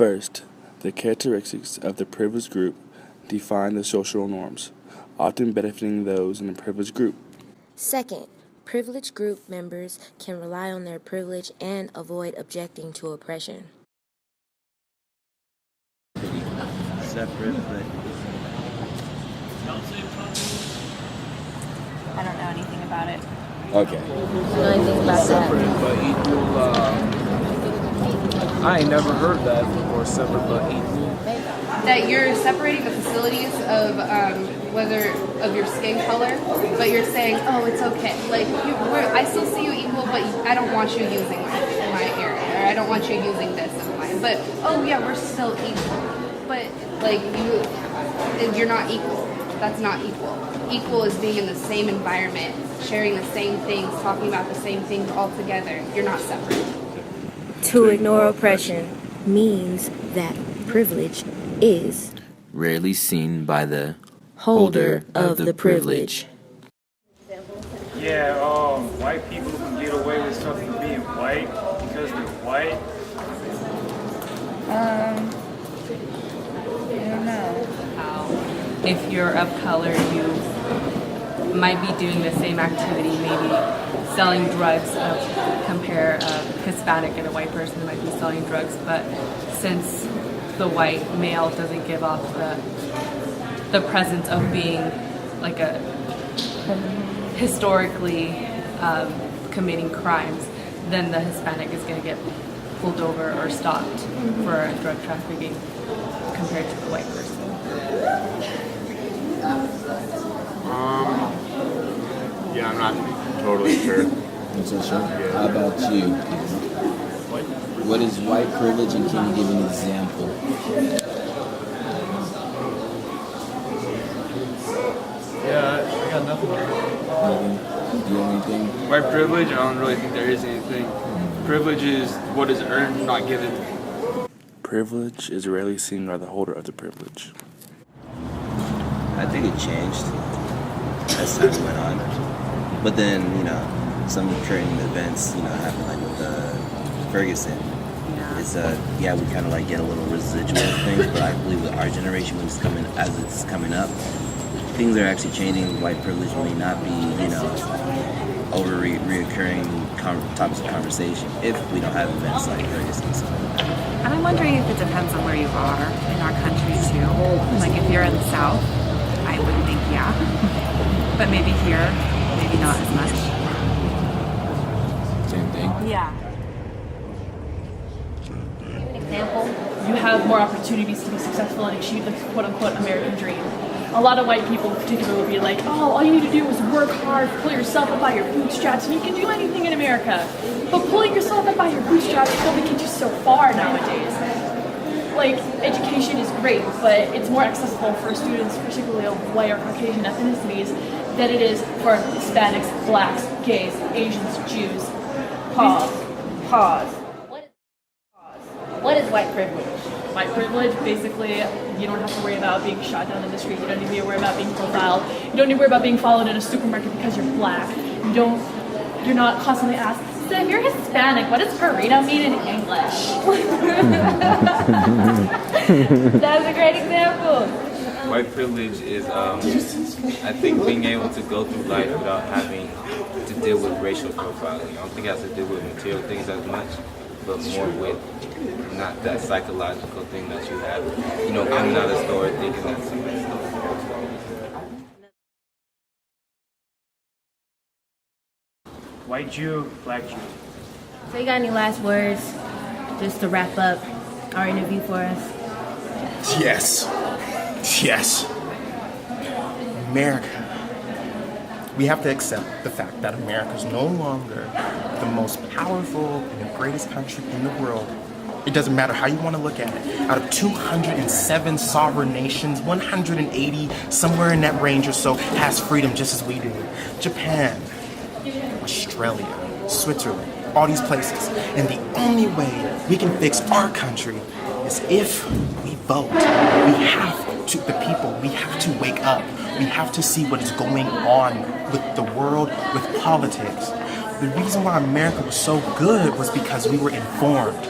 First, the characteristics of the privileged group define the social norms, often benefiting those in the privileged group. Second, privileged group members can rely on their privilege and avoid objecting to oppression. Separate, but I don't know anything about it. Okay. I don't know anything about Separate but equal. I ain't never heard that before. Separate but equal. That you're separating the facilities of whether of your skin color, but you're saying, oh, it's okay. Like I still see you equal, but I don't want you using my area, or I don't want you using this of mine. But oh yeah, we're still equal. But like you're not equal. That's not equal. Equal is being in the same environment, sharing the same things, talking about the same things all together. You're not separate. To ignore oppression means that privilege is rarely seen by the holder of the privilege. Yeah, white people can get away with stuff for being white because they're white. I don't know. If you're of color, you might be doing the same activity, maybe selling drugs. Compare a Hispanic and a white person might be selling drugs, but since the white male doesn't give off the presence of being like a historically committing crimes, then the Hispanic is going to get pulled over or stopped for drug trafficking compared to the white person. Yeah, I'm not totally sure. I'm so sure. How about you? What is white privilege, and can you give an example? Yeah, I got nothing. Nothing? Do you have anything? White privilege, I don't really think there is anything. Privilege is what is earned, not given. Privilege is rarely seen by the holder of the privilege. I think it changed as time went on. But then, some current events, happened like with Ferguson. It's we kind of like get a little residual things, but I believe with our generation, when as it's coming up, things are actually changing. White privilege may not be, over reoccurring topics of conversation if we don't have events like Ferguson. So. And I'm wondering if it depends on where you are in our country too. Like if you're in the South, I would think yeah. But maybe here, maybe not as much. Same thing? Yeah. Example, you have more opportunities to be successful and achieve the quote-unquote American dream. A lot of white people in particular will be like, oh, all you need to do is work hard, pull yourself up by your bootstraps, and you can do anything in America. But pulling yourself up by your bootstraps can only get you so far nowadays. Like, education is great, but it's more accessible for students, particularly of white or Caucasian ethnicities, than it is for Hispanics, blacks, gays, Asians, Jews. Pause. What is white privilege? White privilege, basically, you don't have to worry about being shot down in the street. You don't need to worry about being profiled. You don't need to worry about being followed in a supermarket because you're black. You're not constantly asked, so if you're Hispanic, what does burrito mean in English? That's a great example. White privilege is, I think, being able to go through life without having to deal with racial profiling. I don't think it has to do with material things as much, but more with not that psychological thing that you have, coming out of the store thinking that somebody's stolen. White Jew, black Jew. So you got any last words just to wrap up our interview for us? Yes. America. We have to accept the fact that America is no longer the most powerful and the greatest country in the world. It doesn't matter how you want to look at it. Out of 207 sovereign nations, 180, somewhere in that range or so, has freedom just as we do. Japan, Australia, Switzerland, all these places. And the only way we can fix our country is if we vote. We have to, the people, we have to wake up. We have to see what is going on with the world, with politics. The reason why America was so good was because we were informed.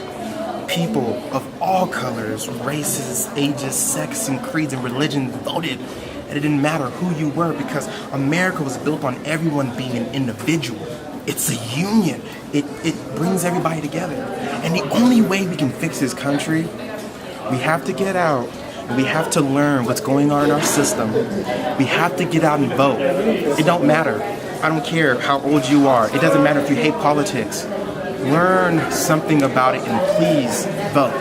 people of all colors, races, ages, sex, and creeds, and religions voted. And it didn't matter who you were, because America was built on everyone being an individual. It's a union. It brings everybody together. And the only way we can fix this country, we have to get out and we have to learn what's going on in our system. We have to get out and vote. It don't matter. I don't care how old you are. It doesn't matter if you hate politics. Learn something about it and please vote.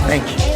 Thank you.